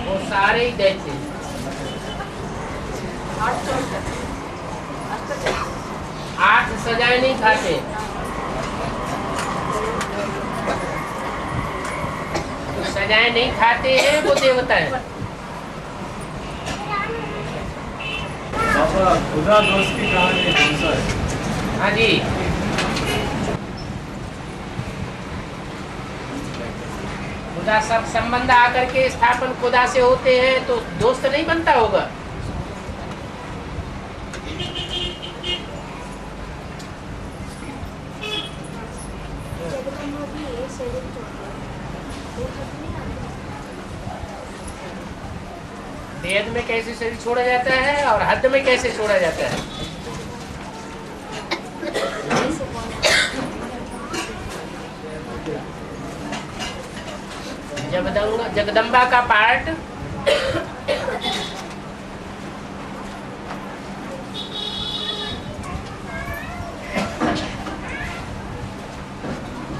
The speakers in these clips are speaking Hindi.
वो सारे ही दैत्य। 8 सजाएं नहीं खाते। तो सजाएं नहीं खाते हैं वो देवता है। बाबा खुदा दोस्त की कहानी कौन सा है? हाँ जी, खुदा सब संबंध आकर के स्थापन खुदा से होते हैं तो दोस्त नहीं बनता होगा। वेद में कैसे शरीर छोड़ा जाता है और हद में कैसे छोड़ा जाता है? जगदम्बा का पार्ट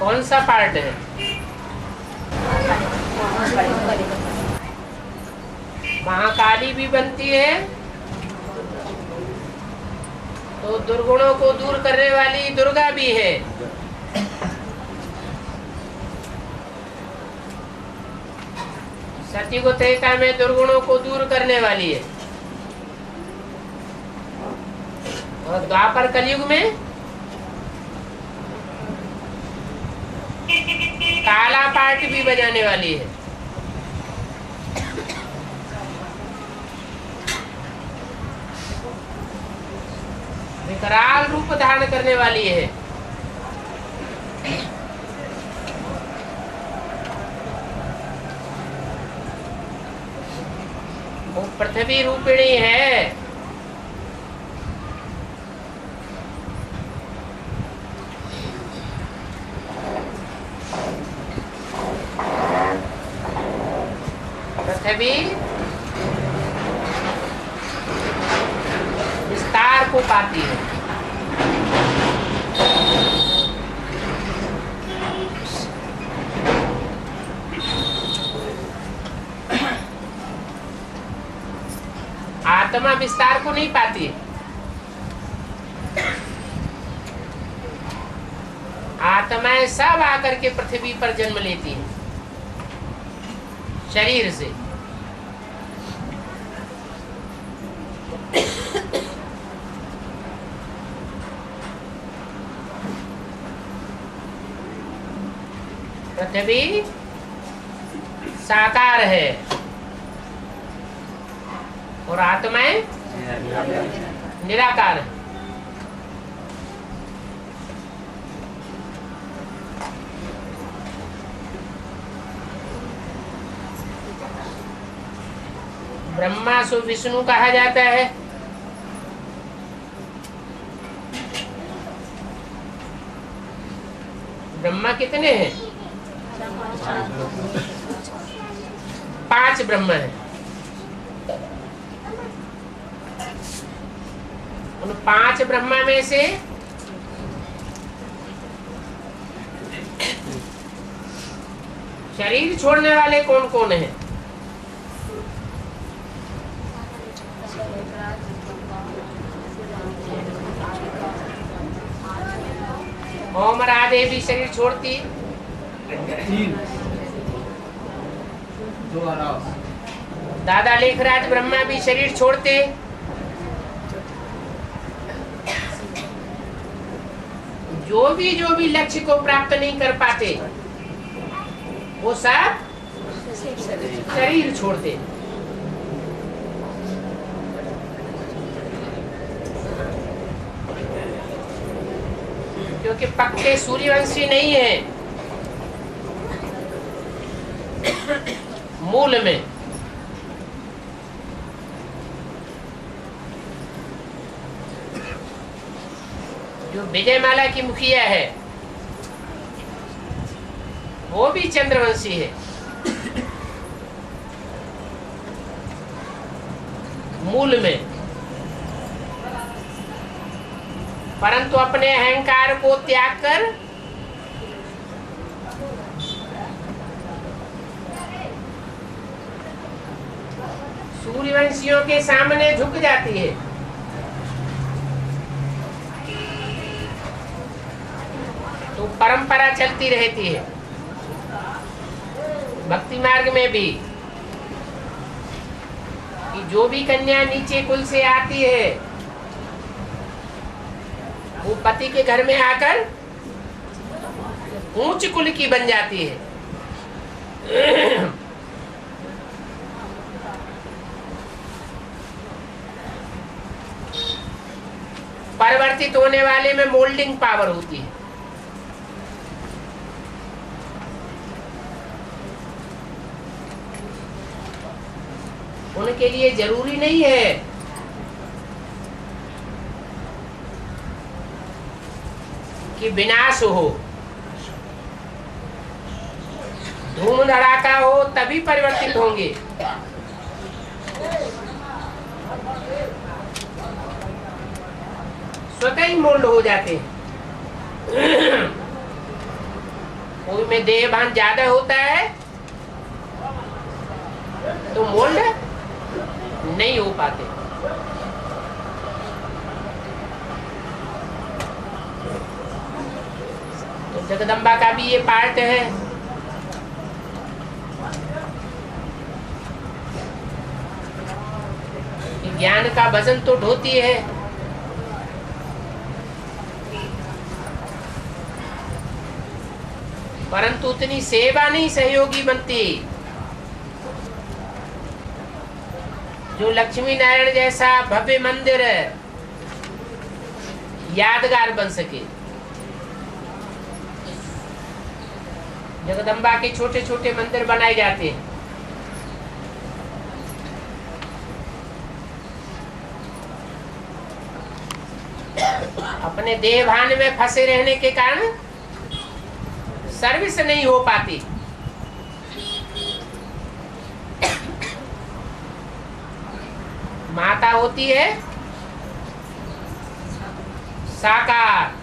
कौन सा पार्ट है? महाकाली भी बनती है तो दुर्गुणों को दूर करने वाली दुर्गा भी है। सतयुग त्रेता में दुर्गुणों को दूर करने वाली है और द्वापर कलयुग में काला पार्ट भी बजाने वाली है। विकराल रूप धारण करने वाली है। वो पृथ्वी रूपिणी है। पृथ्वी विस्तार को पाती है। आत्मा विस्तार को नहीं पाती है। आत्माएं सब आकर के पृथ्वी पर जन्म लेती हैं शरीर से। पृथ्वी साकार है और आत्माएं निराकार है। ब्रह्मा सो विष्णु कहा जाता है। ब्रह्मा कितने हैं? 5 ब्रह्मा हैं। उन 5 ब्रह्मा में से शरीर छोड़ने वाले कौन कौन हैं? ओम राधे भी शरीर छोड़ती। 3 2 आरास। दादा लेखराज ब्रह्मा भी शरीर छोड़ते। जो भी लक्ष्य को प्राप्त नहीं कर पाते वो सब शरीर छोड़ते। क्योंकि पक्के सूर्यवंशी नहीं है मूल में। जो विजयमाला की मुखिया है वो भी चंद्रवंशी है मूल में, परंतु अपने अहंकार को त्याग कर सूर्यवंशियों के सामने झुक जाती है। तो परंपरा चलती रहती है भक्ति मार्ग में भी कि जो भी कन्या नीचे कुल से आती है वो पति के घर में आकर ऊंच कुल की बन जाती है। परिवर्तित होने वाले में मोल्डिंग पावर होती है। उनके लिए जरूरी नहीं है कि विनाश हो, धूम धड़ाका हो तभी परिवर्तित होंगे। स्वतः ही मोल्ड हो जाते हैं। कोई में देह भान ज्यादा होता है तो मोल्ड नहीं हो पाते। तो जगदम्बा का भी ये पार्ट है। ज्ञान का वजन तो ढोती है, परंतु उतनी सेवा नहीं सहयोगी बनती जो लक्ष्मी नारायण जैसा भव्य मंदिर यादगार बन सके। जगदम्बा के छोटे छोटे मंदिर बनाए जाते हैं। अपने देह भान में फंसे रहने के कारण सर्विस नहीं हो पाती। माता होती है साकार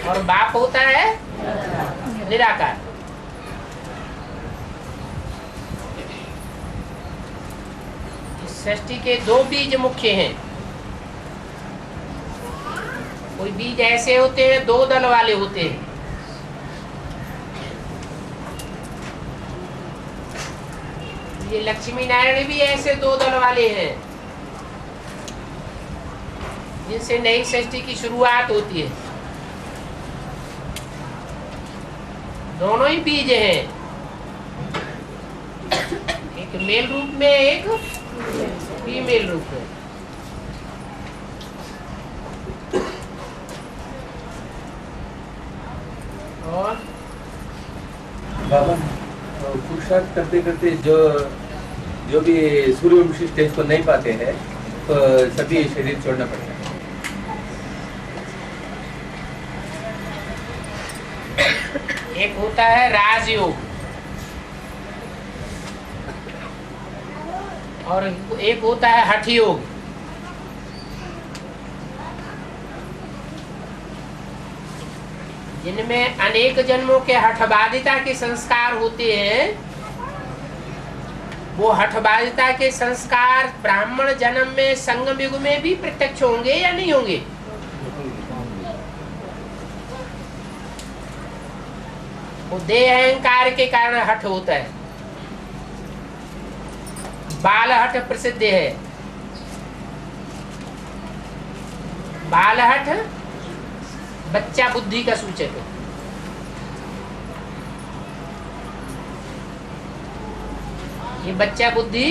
और बाप होता है निराकार। इस सृष्टि के दो बीज मुख्य हैं। कोई बीज ऐसे होते हैं दो दल वाले होते हैं। ये लक्ष्मी नारायण भी ऐसे दो दल वाले हैं जिनसे नई सृष्टि की शुरुआत होती है। दोनों ही बीज हैं, एक मेल रूप में एक फीमेल रूप में। और बाबा पुरुषार्थ करते करते जो भी सूर्यवंशी स्टेज को नहीं पाते हैं तो सभी शरीर छोड़ना पड़ता है। एक होता है राजयोग और एक होता है हठ योग। जिनमें अनेक जन्मों के हठबादिता के संस्कार होते हैं, वो हठबादिता के संस्कार ब्राह्मण जन्म में संगम युग में भी प्रत्यक्ष होंगे या नहीं होंगे? वो देह अहंकार के कारण हठ होता है। बाल हठ प्रसिद्ध है। बाल हठ बच्चा बुद्धि का सूचक है। ये बच्चा बुद्धि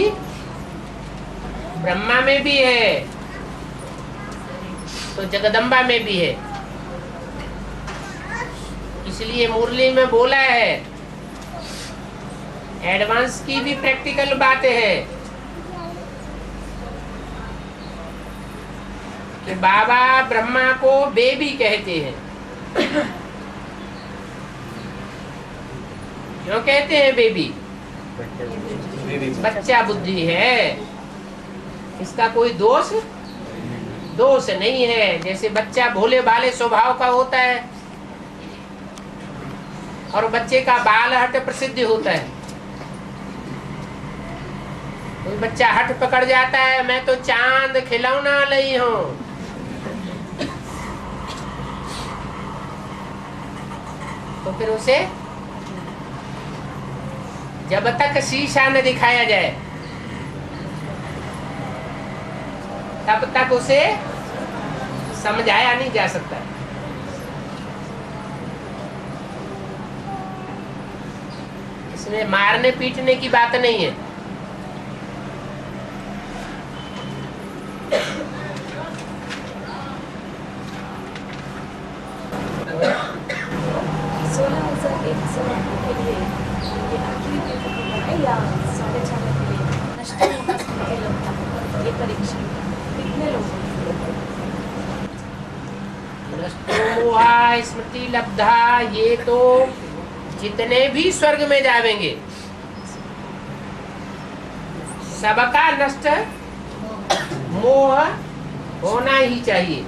ब्रह्मा में भी है तो जगदम्बा में भी है। इसलिए मुरली में बोला है, एडवांस की भी प्रैक्टिकल बातें है कि बाबा ब्रह्मा को बेबी कहते हैं। क्यों कहते हैं बेबी? बच्चा बुद्धि है, इसका कोई दोष नहीं है। जैसे बच्चा भोले भाले स्वभाव का होता है और बच्चे का बाल हट प्रसिद्ध होता है। कोई बच्चा हट पकड़ जाता है, मैं तो चांद खिलौना ली हूं, तो फिर उसे जब तक शीशा न दिखाया जाए तब तक उसे समझाया नहीं जा सकता। इसमें मारने पीटने की बात नहीं है। या 4.5 के लिए नष्ट के लोग ये परीक्षा कितने लोग मोहा स्मृति लब्धा, ये तो जितने भी स्वर्ग में जावेंगे सबका नष्ट मोह होना ही चाहिए।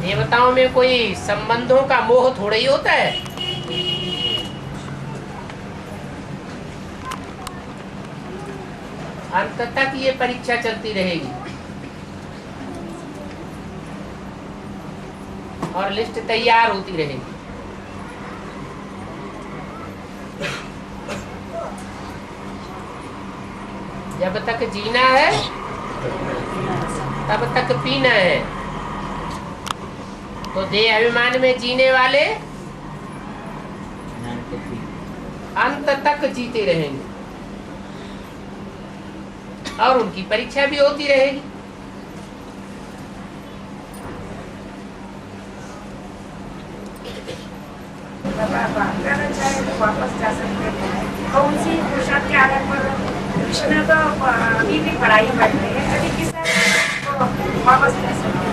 देवताओं में कोई संबंधों का मोह थोड़ा ही होता है। अंत तक ये परीक्षा चलती रहेगी और लिस्ट तैयार होती रहेगी। जब तक जीना है तब तक पीना है। तो देह अभिमान में जीने वाले अंत तक जीते रहेंगे और उनकी परीक्षा भी होती रहेगी। अगर चाहे तो वापस जा सकते हैं और उसी पुरुषार्थ के आधार पर कृष्ण तो अभी भी पढ़ाई करते हैं, कभी किसी वापस जा सकते हैं।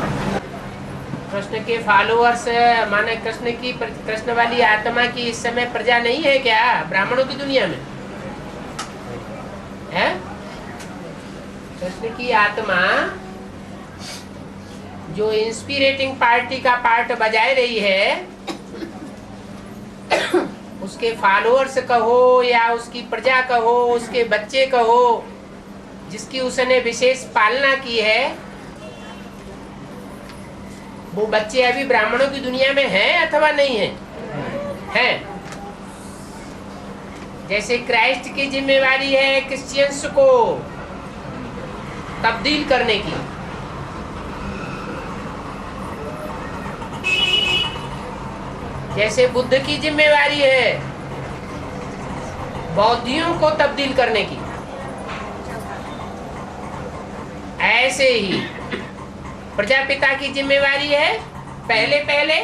कृष्ण के फॉलोअर्स माने कृष्ण वाली आत्मा की इस समय प्रजा नहीं है क्या ब्राह्मणों की दुनिया में है? कृष्ण की आत्मा जो इंस्पिरेटिंग पार्टी का पार्ट बजाए रही है, उसके फॉलोअर्स कहो या उसकी प्रजा कहो, उसके बच्चे कहो, जिसकी उसने विशेष पालना की है, वो बच्चे अभी ब्राह्मणों की दुनिया में हैं अथवा नहीं है? हैं। जैसे क्राइस्ट की जिम्मेवारी है क्रिश्चियंस को तब्दील करने की, जैसे बुद्ध की जिम्मेवारी है बौद्धियों को तब्दील करने की, ऐसे ही प्रजापिता की जिम्मेवारी है पहले पहले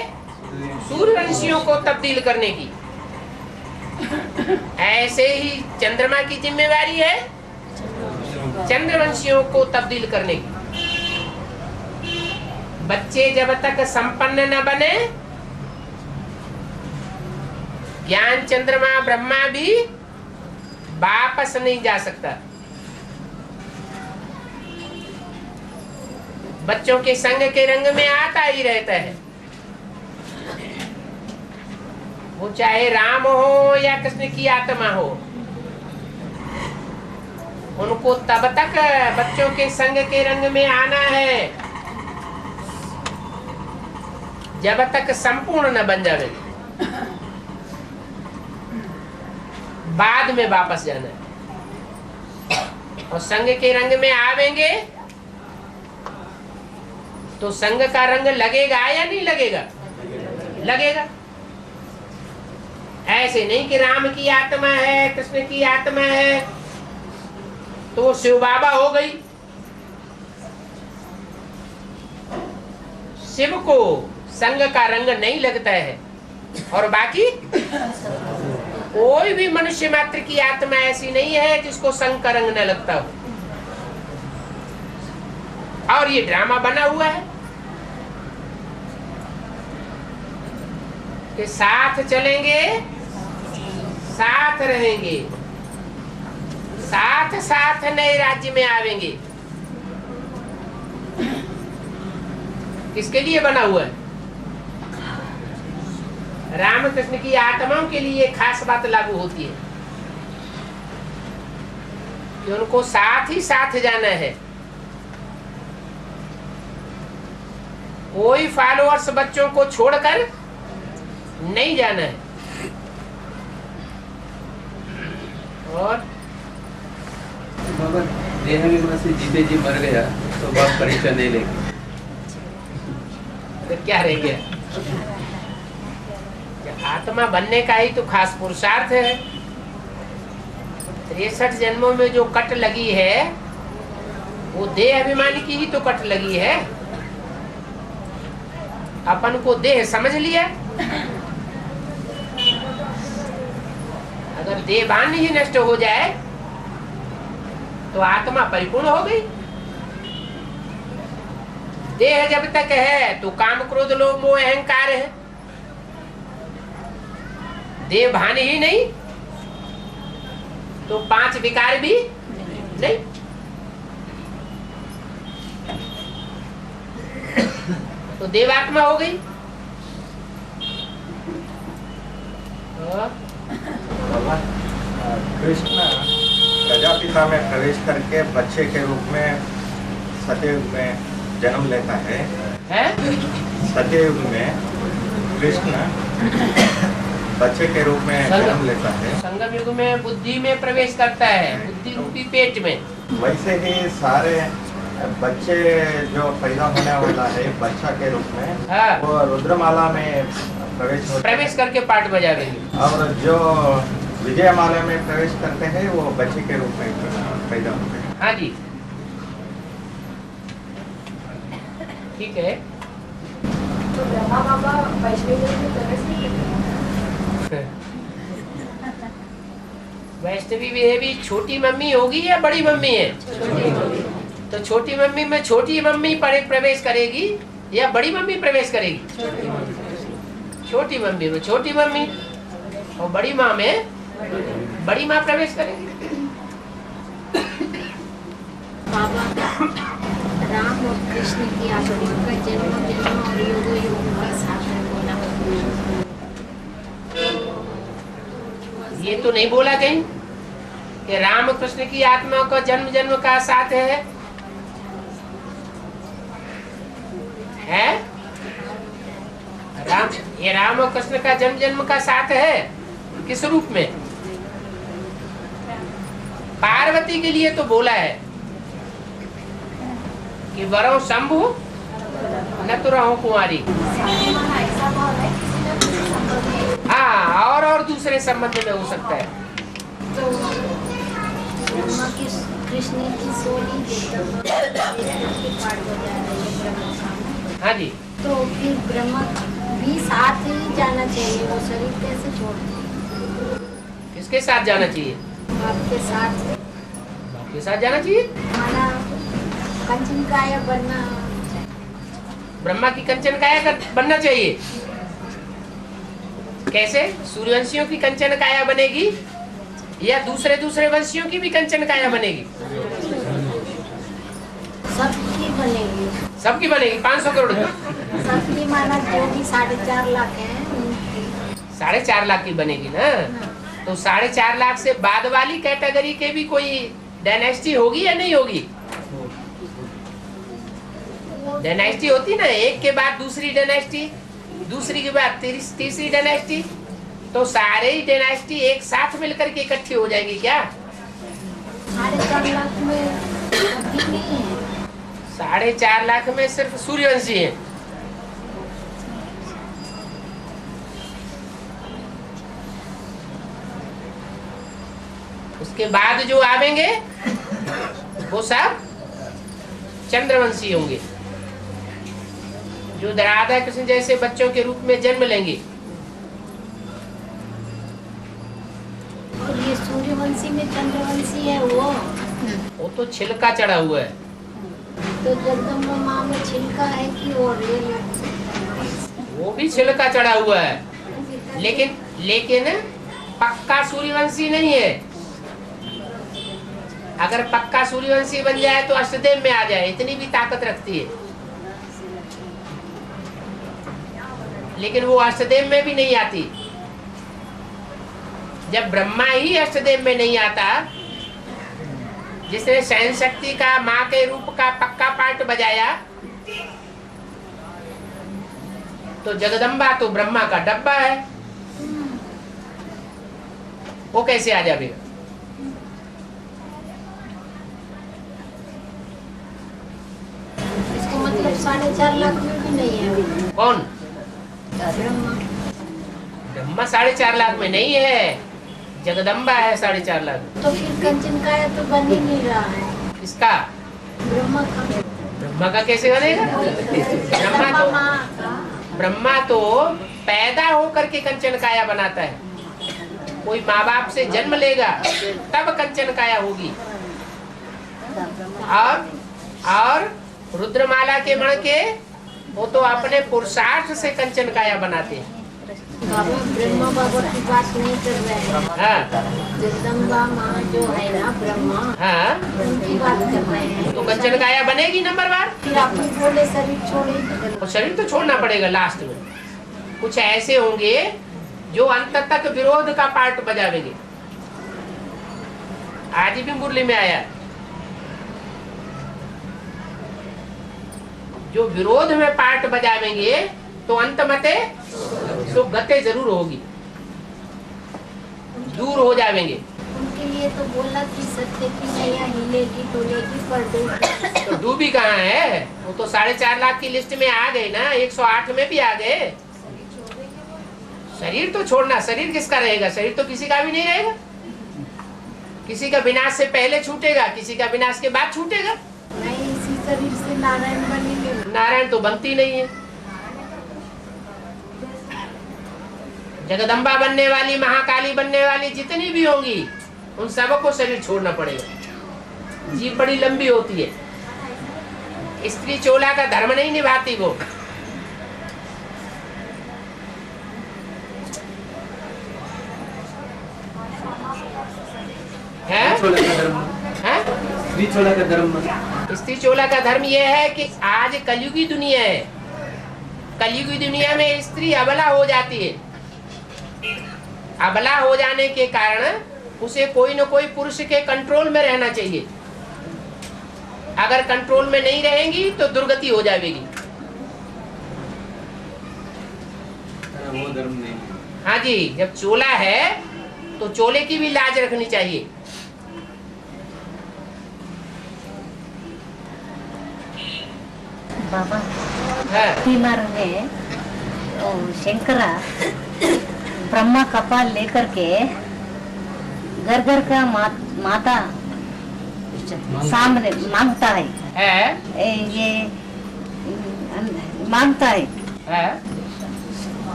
सूर्यवंशियों को तब्दील करने की, ऐसे ही चंद्रमा की जिम्मेवारी है चंद्रवंशियों को तब्दील करने की। बच्चे जब तक संपन्न न बने, ज्ञान चंद्रमा ब्रह्मा भी वापस नहीं जा सकता। बच्चों के संग के रंग में आता ही रहता है, वो चाहे राम हो या कृष्ण की आत्मा हो, उनको तब तक बच्चों के संग के रंग में आना है जब तक संपूर्ण न बन जावे, बाद में वापस जाना है। और संग के रंग में आवेंगे तो संग का रंग लगेगा या नहीं लगेगा? लगेगा। ऐसे नहीं कि राम की आत्मा है कृष्ण की आत्मा है तो शिव बाबा हो गई। शिव को संग का रंग नहीं लगता है और बाकी कोई भी मनुष्य मात्र की आत्मा ऐसी नहीं है जिसको संग का रंग न लगता हो। और ये ड्रामा बना हुआ है कि साथ चलेंगे साथ रहेंगे, साथ साथ नए राज्य में आवेंगे। किसके लिए बना हुआ है? रामकृष्ण की आत्माओं के लिए खास बात लागू होती है। कि उनको साथ ही साथ जाना है। कोई फॉलोअर्स बच्चों को छोड़कर नहीं जाना है। और बाबा देहाभिमान से जीते जी मर गया तो बाप परीक्षा नहीं लेंगे, तो क्या रह गया? आत्मा बनने का ही तो खास पुरुषार्थ है। 63 जन्मों में जो कट लगी है वो देह अभिमानी की ही तो कट लगी है। अपन को देह समझ लिया, अगर देहभान ही नष्ट हो जाए तो आत्मा परिपूर्ण हो गई। देह जब तक है तो काम क्रोध लोभ मोह अहंकार है। देह भान ही नहीं तो 5 विकार भी नहीं। तो देवात्मा हो गई। कृष्ण प्रजापिता में प्रवेश करके बच्चे के रूप में सतयुग में जन्म लेता है। सतयुग में कृष्ण बच्चे के रूप में जन्म लेता है। संगम युग में बुद्धि में प्रवेश करता है, बुद्धि रूपी पेट में। वैसे ही सारे बच्चे जो पैदा होने वाला है बच्चा के रूप में, हाँ। वो रुद्रमाला में प्रवेश करके पाठ बजावेंगे। और जो विजयमाला में प्रवेश करते हैं वो बच्चे के रूप में पैदा होते हैं। हाँ जी, ठीक है। तो ब्रह्मा बाबा वैष्णवी देवी में प्रवेश नहीं करते? वैष्णवी देवी छोटी मम्मी होगी या बड़ी मम्मी है? तो छोटी मम्मी में छोटी मम्मी प्रवेश करेगी या बड़ी मम्मी प्रवेश करेगी? छोटी मम्मी में छोटी मम्मी, और बड़ी माँ में बड़ी माँ प्रवेश करेगी। बाबा राम और कृष्ण की आत्मा का जन्म जन्म और युग युग का साथ है बोला। ये तो नहीं बोला कहीं कि राम कृष्ण की आत्मा का जन्म जन्म का साथ है? राम और कृष्ण का जन्म जन्म का साथ है। किस रूप में? पार्वती के लिए तो बोला है कि वरो शंभु न तो रहो कुंवारी। हाँ, और दूसरे संबंध में हो सकता है। तो ब्रह्मा की कृष्ण की सोली हाँ जी, तो फिर ब्रह्मा भी साथ ही जाना चाहिए। वो शरीर कैसे छोड़ते? किसके साथ जाना चाहिए? आपके साथ आपके साथ जाना चाहिए। माना कंचन काया बनना, ब्रह्मा की कंचन काया बनना चाहिए। कैसे? सूर्यवंशियों की कंचन काया बनेगी या दूसरे वंशियों की भी कंचन काया बनेगी? सबकी बनेगी। सबकी बनेगी। 500 करोड़ की सबकी माना जो भी 4.5 लाख है 4.5 लाख की बनेगी ना। तो 4.5 लाख से बाद वाली कैटेगरी के भी कोई डायनेस्टी होगी या नहीं होगी? डायनेस्टी होती ना, एक के बाद दूसरी डायनेस्टी, दूसरी के बाद तीसरी डायनेस्टी। तो सारे ही डायनेस्टी एक साथ मिलकर के इकट्ठी हो जाएगी क्या? 4.5 लाख में अभी नहीं है। 4.5 लाख में सिर्फ सूर्यवंशी है। उसके बाद जो आवेंगे वो सब चंद्रवंशी होंगे, जो राधा कृष्ण जैसे बच्चों के रूप में जन्म लेंगे। और ये सूर्यवंशी में चंद्रवंशी है वो तो छिलका चढ़ा हुआ है। तो जगदम्बा माँ में छिलका है कि और वो भी छिलका चढ़ा हुआ है, लेकिन पक्का सूर्यवंशी नहीं है। अगर पक्का सूर्यवंशी बन जाए तो अष्टदेव में आ जाए, इतनी भी ताकत रखती है। लेकिन वो अष्टदेव में भी नहीं आती। जब ब्रह्मा ही अष्टदेव में नहीं आता जिसने सहन शक्ति का माँ के रूप का पक्का पार्ट बजाया, तो जगदम्बा तो ब्रह्मा का डब्बा है, वो कैसे आ जाएगा? इसको मतलब 4.5 लाख में भी नहीं है। कौन? ब्रह्मा। ब्रह्मा 4.5 लाख में नहीं है, जगदम्बा है 4.5 लाख। तो फिर कंचन काया तो बन ही नहीं रहा है। किसका? ब्रह्मा का। ब्रह्मा का कैसे बनेगा? ब्रह्मा तो पैदा होकर के कंचन काया बनाता है। कोई माँ बाप से जन्म लेगा तब कंचन काया होगी। और रुद्रमाला के मण के वो तो अपने पुरुषार्थ से कंचन काया बनाते हैं। बाबा ब्रह्मा बाबा की बात नहीं कर रहे हैं। हाँ, जगदम्बा माँ जो है ना ब्रह्मा, हाँ, उनकी बात कर रहे हैं। तो कंचन काया बनेगी नंबरवार। फिर आप बोले शरीर छोड़े, और शरीर तो छोड़ना पड़ेगा लास्ट में। कुछ ऐसे होंगे जो अंत तक विरोध का पार्ट बजावेंगे। आज भी मुरली में आया, जो विरोध में पार्ट बजावेंगे तो अंत मते तो गते जरूर होगी, दूर हो जाएंगे। उनके लिए तो बोला कि सत्य की नैया हिलेगी डोलेगी पर डूबेगी। तो डूबी कहाँ है? वो तो 4.5 लाख की लिस्ट में आ गए ना, 108 में भी आ गए। शरीर तो छोड़ना, शरीर किसका रहेगा? शरीर तो किसी का भी नहीं रहेगा। किसी का विनाश से पहले छूटेगा, किसी का विनाश के बाद छूटेगा। नहीं, इसी शरीर से नारायण बनेंगे। नारायण तो बनती नहीं है। जगदम्बा बनने वाली, महाकाली बनने वाली जितनी भी होंगी, उन सबको शरीर छोड़ना पड़ेगा। जीभ बड़ी लंबी होती है, स्त्री चोला का धर्म नहीं निभाती वो। है? स्त्री चोला का धर्म। स्त्री चोला का धर्म ये है कि आज कलयुगी दुनिया है। कलयुगी दुनिया में स्त्री अबला हो जाती है। अबला हो जाने के कारण उसे कोई न कोई पुरुष के कंट्रोल में रहना चाहिए। अगर कंट्रोल में नहीं रहेंगी तो दुर्गति हो जाएगी। वो धर्म नहीं। हाँ जी, जब चोला है तो चोले की भी लाज रखनी चाहिए। बाबा हाँ। तीमर में शंकरा ब्रह्मा कपाल लेकर के घर घर का माता सामने मांगता है, ये मांगता है।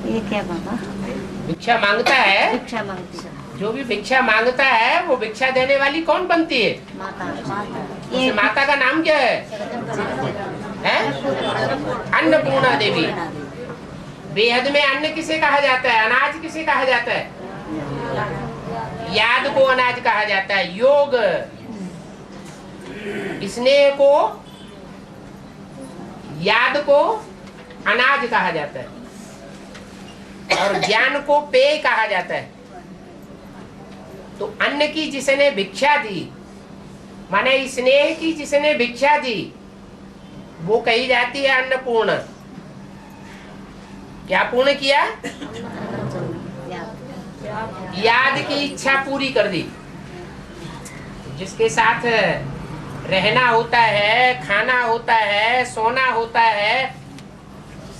ये क्या बाबा? भिक्षा मांगता है। भिक्षा मांगती है। जो भी भिक्षा मांगता है वो भिक्षा देने वाली कौन बनती है? माता। उस माता का नाम क्या है? अन्नपूर्णा देवी। बेहद में अन्न किसे कहा जाता है? अनाज किसे कहा जाता है? याद को अनाज कहा जाता है। योग स्नेह को, याद को अनाज कहा जाता है और ज्ञान को पेय कहा जाता है। तो अन्न की जिसने भिक्षा दी, माने स्नेह की जिसने भिक्षा दी, वो कही जाती है अन्नपूर्ण। क्या पूर्ण किया? याद की इच्छा पूरी कर दी। जिसके साथ रहना होता है, खाना होता है, सोना होता है,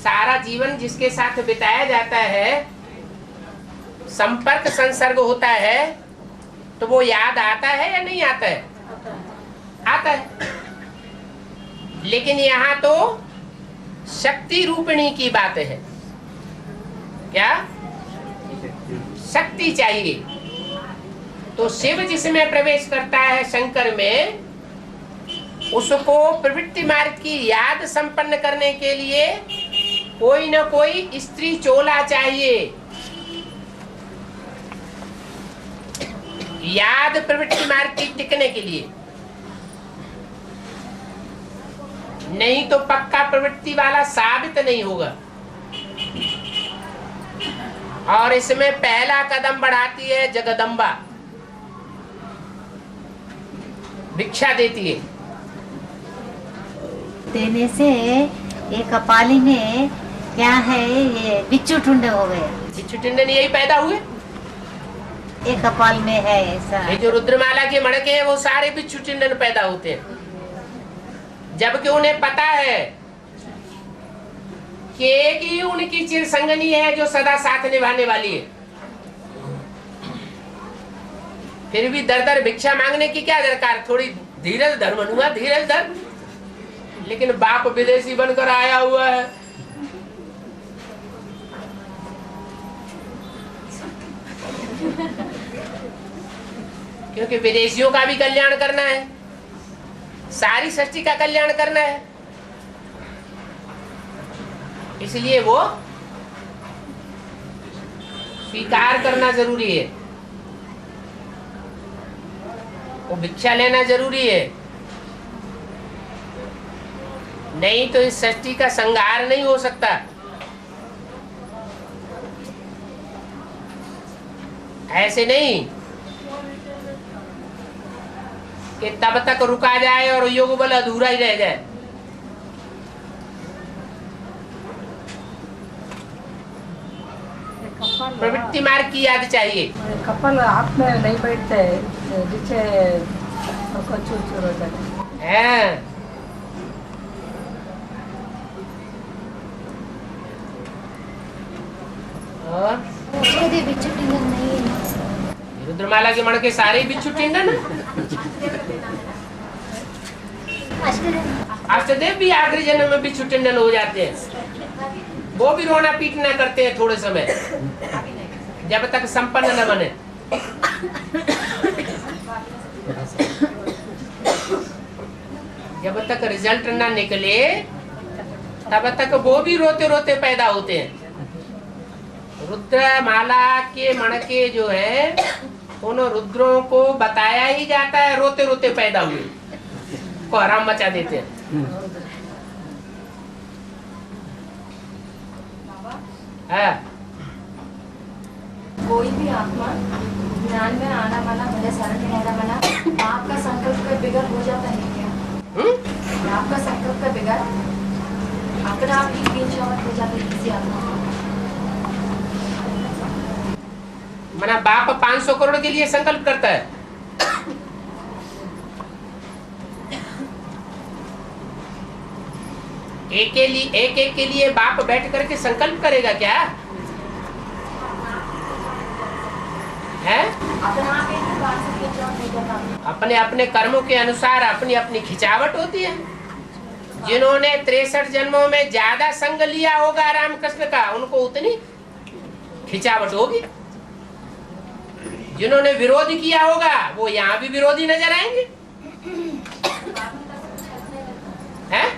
सारा जीवन जिसके साथ बिताया जाता है, संपर्क संसर्ग होता है, तो वो याद आता है या नहीं आता है? आता है। लेकिन यहाँ तो शक्ति रूपिणी की बात है। क्या? शक्ति चाहिए। तो शिव जिसमें प्रवेश करता है शंकर में, उसको प्रवृत्ति मार्ग की याद संपन्न करने के लिए कोई न कोई स्त्री चोला चाहिए। याद प्रवृत्ति मार्ग की टिकने के लिए, नहीं तो पक्का प्रवृत्ति वाला साबित नहीं होगा। और इसमें पहला कदम बढ़ाती है जगदम्बा। भिक्षा देती है। देने से ये कपाली में क्या है, ये बिच्छू टुंडे हो गए। बिच्छू टिंडन यही पैदा हुए, ये कपाल में है ऐसा। ये जो रुद्रमाला के मणके हैं वो सारे बिच्छू टिंडन पैदा होते हैं, जबकि उन्हें पता है कि एक ही उनकी चिर संगनी है जो सदा साथ निभाने वाली है। फिर भी दर दर भिक्षा मांगने की क्या दरकार, थोड़ी धीरज धर मनुआ, धीरज धर। लेकिन बाप विदेशी बनकर आया हुआ है, क्योंकि विदेशियों का भी कल्याण करना है, सारी सृष्टि का कल्याण करना है, इसलिए वो स्वीकार करना जरूरी है, वो भिक्षा लेना जरूरी है। नहीं तो इस सृष्टि का संहार नहीं हो सकता। ऐसे नहीं कि तब तक रुका जाए और योग बल अधूरा ही रह जाए। प्रवृत्ति मार्ग की याद चाहिए। कपल हाथ में नहीं बैठते, नीचे चूर चूर हो जाते हैं। और बिच्छू टिंडन नहीं है। रुद्रमाला के मणके सारे बिच्छू टिंडन। अष्टदेव भी आखिरी जन्म में बिच्छू टिंडन हो जाते हैं, वो भी रोना पीटना करते हैं थोड़े समय, जब तक संपन्न न बने। जब तक रिजल्ट ना निकले तब तक वो भी रोते रोते पैदा होते हैं। रुद्रमाला के मणके जो है उन रुद्रों को बताया ही जाता है रोते रोते पैदा हुए, को आराम मचा देते हैं। हाँ। कोई भी आत्मा ज्ञान में आना वाला मेरे शरण में रहना वाला आपका संकल्प का बिगड़ हो जाता है क्या? आपका संकल्प का बिगड़ अपने आप ही बीच हो जाता है किसी आत्मा का। मना बाप 500 करोड़ के लिए संकल्प करता है, एक के लिए बाप बैठ करके संकल्प करेगा क्या है? अपने अपने कर्मों के अनुसार अपनी अपनी खिंचावट होती है। जिन्होंने 63 जन्मों में ज्यादा संग लिया होगा रामकृष्ण का, उनको उतनी खिंचावट होगी। जिन्होंने विरोध किया होगा वो यहाँ भी विरोधी नजर आएंगे। हैं?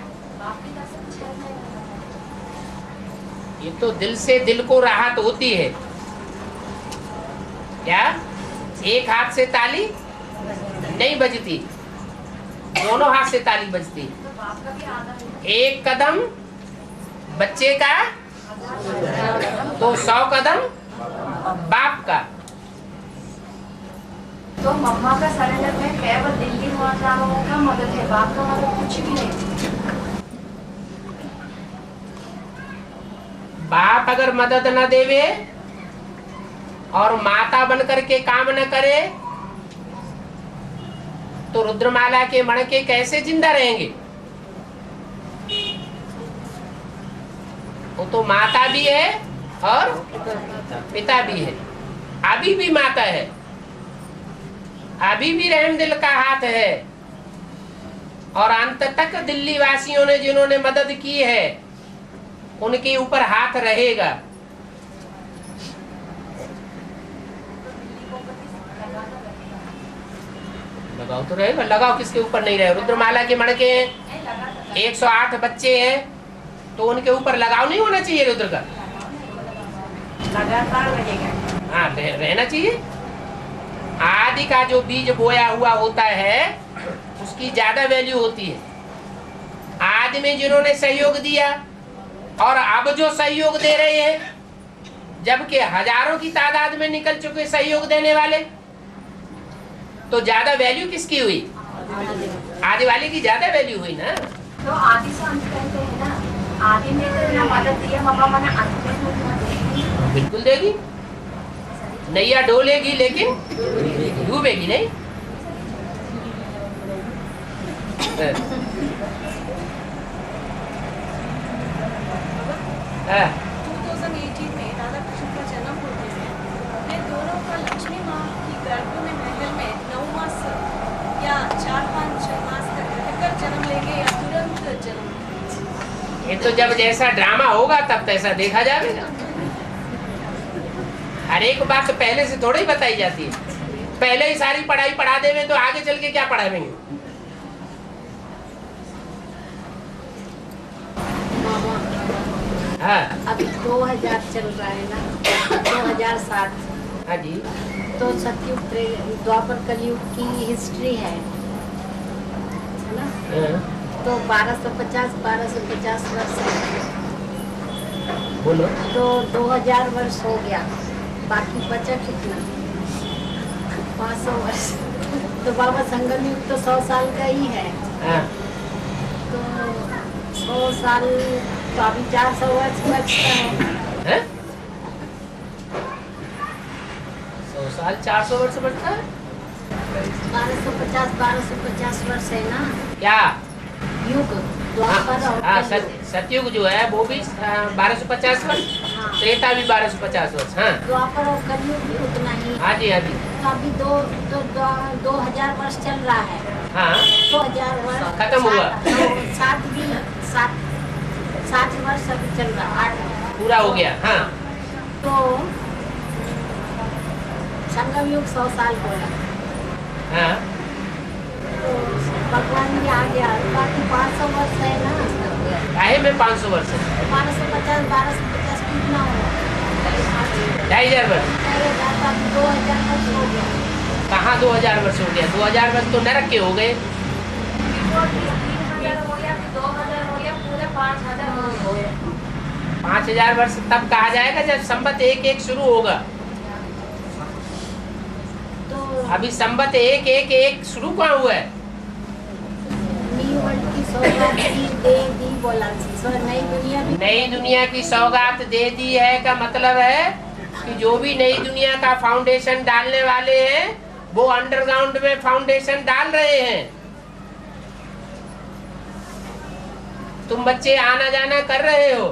ये तो दिल से दिल को राहत होती है क्या? एक हाथ से ताली नहीं बजती, दोनों हाथ से ताली बजती। एक कदम बच्चे का तो 100 कदम बाप का। तो मम्मा का सरेंडर में केवल दिल्ली महाराजाओं का मदद है, बाप का मदद कुछ भी नहीं। बाप अगर मदद न देवे और माता बनकर के काम न करे तो रुद्रमाला के मणके कैसे जिंदा रहेंगे? वो तो माता भी है और पिता भी है, अभी भी माता है, अभी भी रहम दिल का हाथ है, और अंत तक दिल्ली वासियों ने जिन्होंने मदद की है उनके ऊपर हाथ रहेगा। लगाओ तो रहेगा, लगाओ किसके ऊपर नहीं रहे। रुद्रमाला के मणके 108 बच्चे हैं तो उनके ऊपर लगाव नहीं होना चाहिए रुद्र का, लगातार रहेगा। हाँ रहना चाहिए। आदि का जो बीज बोया हुआ होता है उसकी ज्यादा वैल्यू होती है। आदि में जिन्होंने सहयोग दिया और अब जो सहयोग दे रहे हैं, जबकि हजारों की तादाद में निकल चुके सहयोग देने वाले, तो ज्यादा वैल्यू किसकी हुई? आदि वाले की ज्यादा वैल्यू हुई ना। तो आदि से अंत कहते हैं ना, आदि में तो ना मदद दिया बाबा मैंने अंत में बिल्कुल देगी, नैया डोलेगी लेकिन डूबेगी नहीं। हाँ। 2018 में राधा कृष्ण का जन्म होते हैं, वे दोनों का लक्ष्मी माँ की गर्भ में महल में 9 मास या 4-5 मास तक रहकर जन्म लेंगे या तुरंत जन्म? ये तो जब जैसा ड्रामा होगा तब तैसा देखा जाएगा। हर एक बात तो पहले से थोड़ी बताई जाती है। पहले ही सारी पढ़ाई पढ़ा देवे तो आगे चल के क्या पढ़ाएंगे? हाँ। अभी 2000 चल रहा है ना, 2007। हाँ जी। तो सतयुग द्वापर कलयुग की हिस्ट्री है ना? तो 1250 वर्ष है। बोलो। तो 2000 वर्ष हो गया, बाकी बचा कितना? 500 वर्ष। तो बाबा संगम युग तो 100 साल का ही है। हाँ। तो 100 साल तो अभी 400 वर्ष बचता है। 100 साल 400 वर्ष बचता है। 1250 वर्ष है ना क्या युग? हाँ, सतयुग जो है वो भी 1250 वर्ष, त्रेता भी 1250 वर्ष। हाँ, द्वापर और कलयुग भी उतना ही। हाँ जी, हाँ जी। तो अभी 2000 वर्ष चल रहा है। हाँ, 2000 वर्ष खत्म हुआ। 7 वर्ष अभी चल रहा, 8 पूरा हो गया। हाँ, तो संगम युग 100 साल बोला। हाँ, तो भगवान भी आ गया, बाकी 500 वर्ष है ना। काहे में 500 वर्ष है? 1250 कितना हुआ? 2500 वर्ष। 2000 वर्ष हो गया। कहाँ 2000 वर्ष हो गया? 2000 वर्ष तो नरक के हो गए। 5000 वर्ष तब कहा जाएगा जब संवत 1-1 शुरू होगा। अभी संवत 1-1-1 शुरू कहाँ हुआ है? नई दुनिया की सौगात दे दी है का मतलब है कि जो भी नई दुनिया का फाउंडेशन डालने वाले हैं वो अंडरग्राउंड में फाउंडेशन डाल रहे हैं। तुम बच्चे आना जाना कर रहे हो।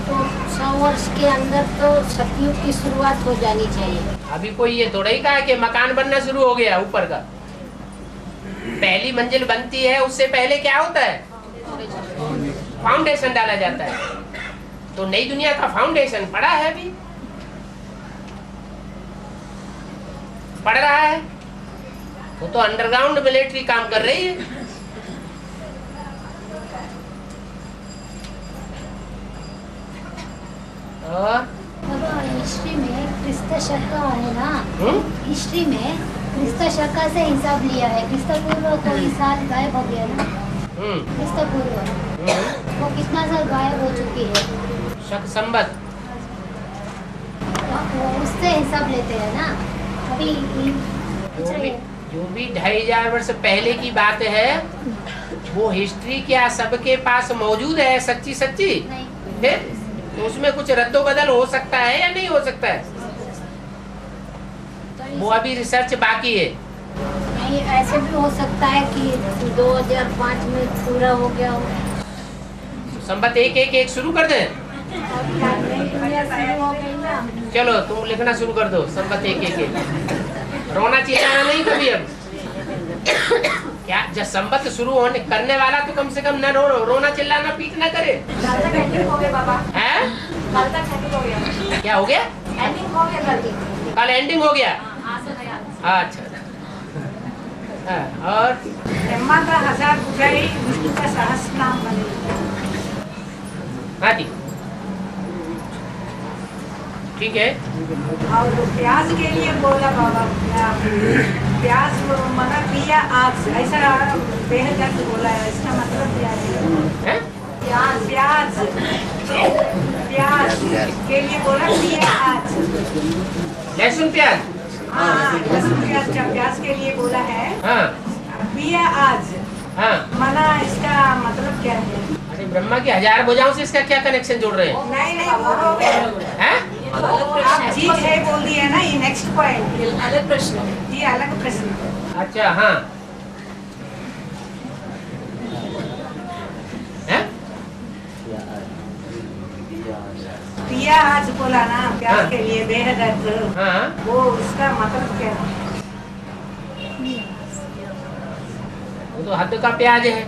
तो 100 वर्ष के अंदर तो सतयुग की शुरुआत हो जानी चाहिए। अभी कोई ये थोड़ा ही कहा कि मकान बनना शुरू हो गया ऊपर का। पहली मंजिल बनती है, उससे पहले क्या होता है? फाउंडेशन डाला जाता है। तो नई दुनिया का फाउंडेशन पड़ा है, अभी पड़ रहा है। वो तो अंडरग्राउंड मिलिट्री काम कर रही है। और हिस्ट्री में क्रिस्त शका है ना, हिस्ट्री में क्रिस्त शका से हिसाब लिया है। क्रिस्त पूर्व कोई साल गायब हो गया ना, क्रिस्त पूर्व वो कितना साल गायब हो चुकी है? शक संवत, उससे हिसाब लेते हैं ना। अभी जो भी 2500 वर्ष पहले की बात है वो हिस्ट्री क्या सबके पास मौजूद है? सच्ची सच्ची फिर तो उसमें कुछ रद्दो बदल हो सकता है या नहीं हो सकता है? वो अभी रिसर्च बाकी है। नहीं, ऐसे भी हो सकता है कि 2005 में पूरा हो गया हो। संवत 1-1-1 शुरू कर दें। चलो तुम लिखना शुरू कर दो, संवत 1-1-1। रोना चिल्लाना नहीं कभी अब। क्या जब संवत शुरू होने करने वाला तो कम से कम न रोना चिल्लाना पीटना करे। हैं? क्या हो गया? कल एंडिंग हो गया। अच्छा, और ब्रह्मा का 1000 बुझाई, विष्णु का सहस्त्र नाम बने। हाँ जी, ठीक है। और प्याज के लिए बोला बाबा, प्याज मना पिया आग से, ऐसा बेहद करके बोला है। इसका मतलब क्या है? प्याज प्याज के लिए बोला पिया आग। लहसुन प्याज लहसुन प्याज के लिए बोला है। हाँ पिया आज। हाँ मना इसका मतलब क्या है? अरे ब्रह्मा की 1000 भुजाओं से इसका क्या कनेक्शन जोड़ रहे हैं? नहीं वो हैं? आप जीत है बोल दिया ना, ये नेक्स्ट पॉइंट अलग प्रश्न, ये अलग प्रश्न। अच्छा हाँ हैं? पिया आज बोला ना प्याज हाँ। के लिए बेहद, हाँ वो उसका मतलब क्या है? वो तो हद का प्याज है।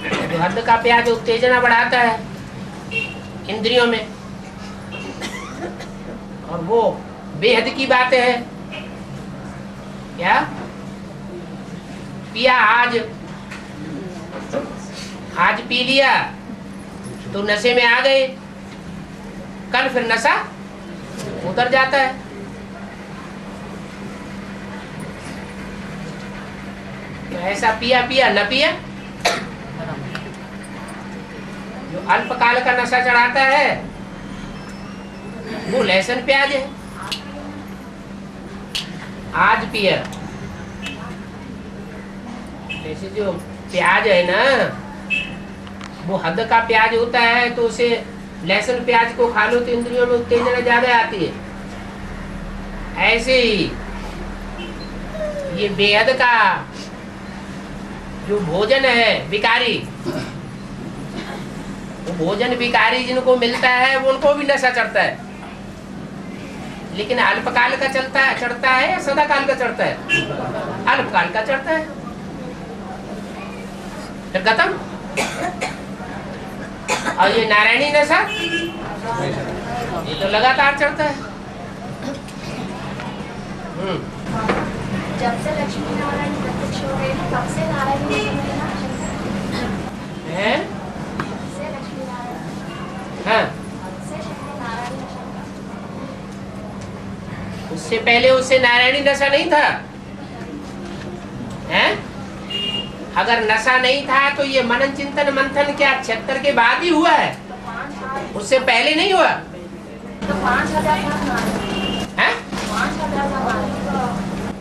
तो हद का प्याज उत्तेजना बढ़ाता है इंद्रियों में, और वो बेहद की बात है। क्या पिया आज पी लिया तो नशे में आ गए, कल फिर नशा उतर जाता है। तो ऐसा पिया न पिया, जो अल्पकाल का नशा चढ़ाता है वो लहसुन प्याज है। आज पिया, जैसे जो प्याज है ना वो हद का प्याज होता है, तो उसे लहसुन प्याज को खा लो तो इंद्रियों में उत्तेजना ज्यादा आती है। ऐसे ही ये बेहद का जो भोजन है विकारी, वो भोजन विकारी जिनको मिलता है वो उनको भी नशा चढ़ता है, लेकिन अल्पकाल का चढ़ता है या सदाकाल का चढ़ता है? अल्पकाल का चढ़ता है, फिर खत्म। और ये नारायणी नशा ये तो लगातार चढ़ता है। जब से लक्ष्मी नारायण प्रत्यक्ष हो गए ना तब से नारायण हैं? से लक्ष्मी नारायण हाँ से शक्ति नारायण। उससे पहले उससे नारायणी नशा नहीं था हैं? अगर नशा नहीं था तो ये मनन चिंतन मंथन क्या 76 के बाद ही हुआ है, उससे पहले नहीं हुआ। तो 5000 हैं?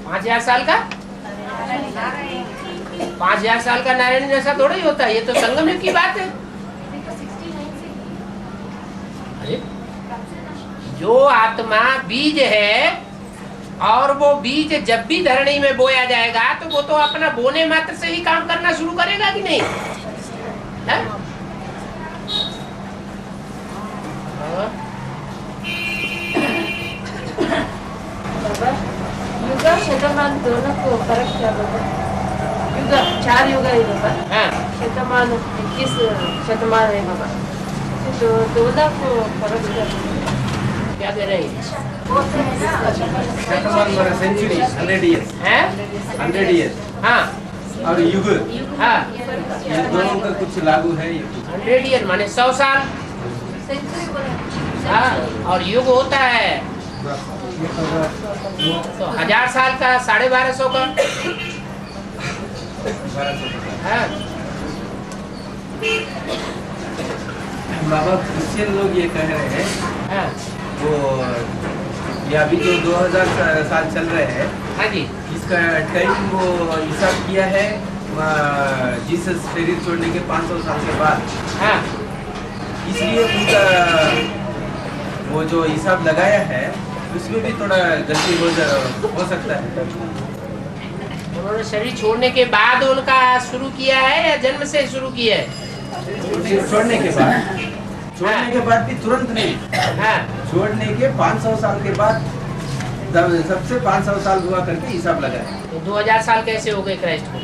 5000 साल का 5000 साल का नारायणी नशा थोड़ा ही होता है, ये तो संगम युग की बात है। अरे जो आत्मा बीज है और वो बीज जब भी धरणी में बोया जाएगा तो वो तो अपना बोने मात्र से ही काम करना शुरू करेगा कि नहीं है? युग शतमान दोनों को फर्क क्या बाबा? युग 4 युग है बाबा। हाँ। शतमान 21 शतमान है बाबा, तो दोनों को फर्क क्या दे रहे हैं? शतमान माने सेंचुरी 100 ईयर्स हैं? 100 ईयर्स। हाँ और युग, हाँ ये दोनों का कुछ लागू है। ये 100 ईयर माने 100 साल। हाँ और युग होता है तो 1000 साल का 1250 का। हाँ बाबा क्रिश्चियन लोग ये कह रहे हैं हाँ वो ये अभी जो 2000 साल चल रहे हैं, हाँ जी, इसका टाइम वो हिसाब किया है जीसस शरीर छोड़ने के 500 साल के बाद। हाँ इसलिए उनका वो जो हिसाब लगाया है उसमें भी थोड़ा गलती हो सकता है। उन्होंने शरीर छोड़ने के बाद उनका शुरू किया है या जन्म से शुरू किया है? छोड़ने के बाद भी तुरंत नहीं। हाँ छोड़ने के 500 साल के बाद सबसे 500 साल हुआ करके हिसाब लगाया। तो 2000 साल कैसे हो गए क्राइस्ट को?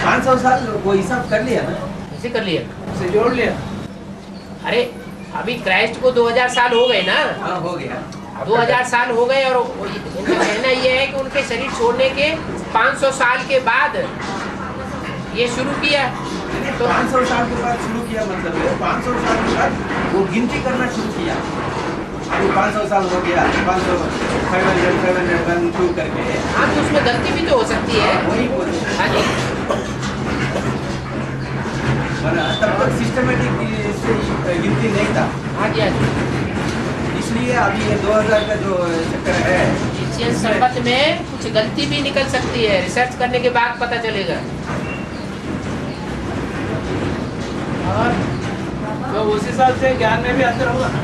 500 साल वो हिसाब कर लिया ना, कैसे कर लिया? उसे जोड़ लिया। अरे अभी क्राइस्ट को 2000 साल हो गए ना। हाँ हो गया, 2000 साल हो गए और इनका कहना ये है कि उनके शरीर छोड़ने के 500 साल के बाद ये शुरू किया। तो 500 साल के बाद शुरू किया मतलब है 500 साल के बाद वो गिनती करना शुरू किया। अभी 500 साल हो गया, 500 500 2 करके। हाँ तो उसमें गलती भी तो हो सकती है। वही बोल। हाँ जी, तब तक सिस्टमेटिक गिनती नहीं था। हाँ जी, हाँ जी। इसलिए अभी ये 2000 का जो चक्कर है, जिस संबंध में कुछ गलती भी निकल सकती है, रिसर्च करने के बाद पता चलेगा। और तो उस हिसाब से ज्ञान में भी अंतर होगा ना।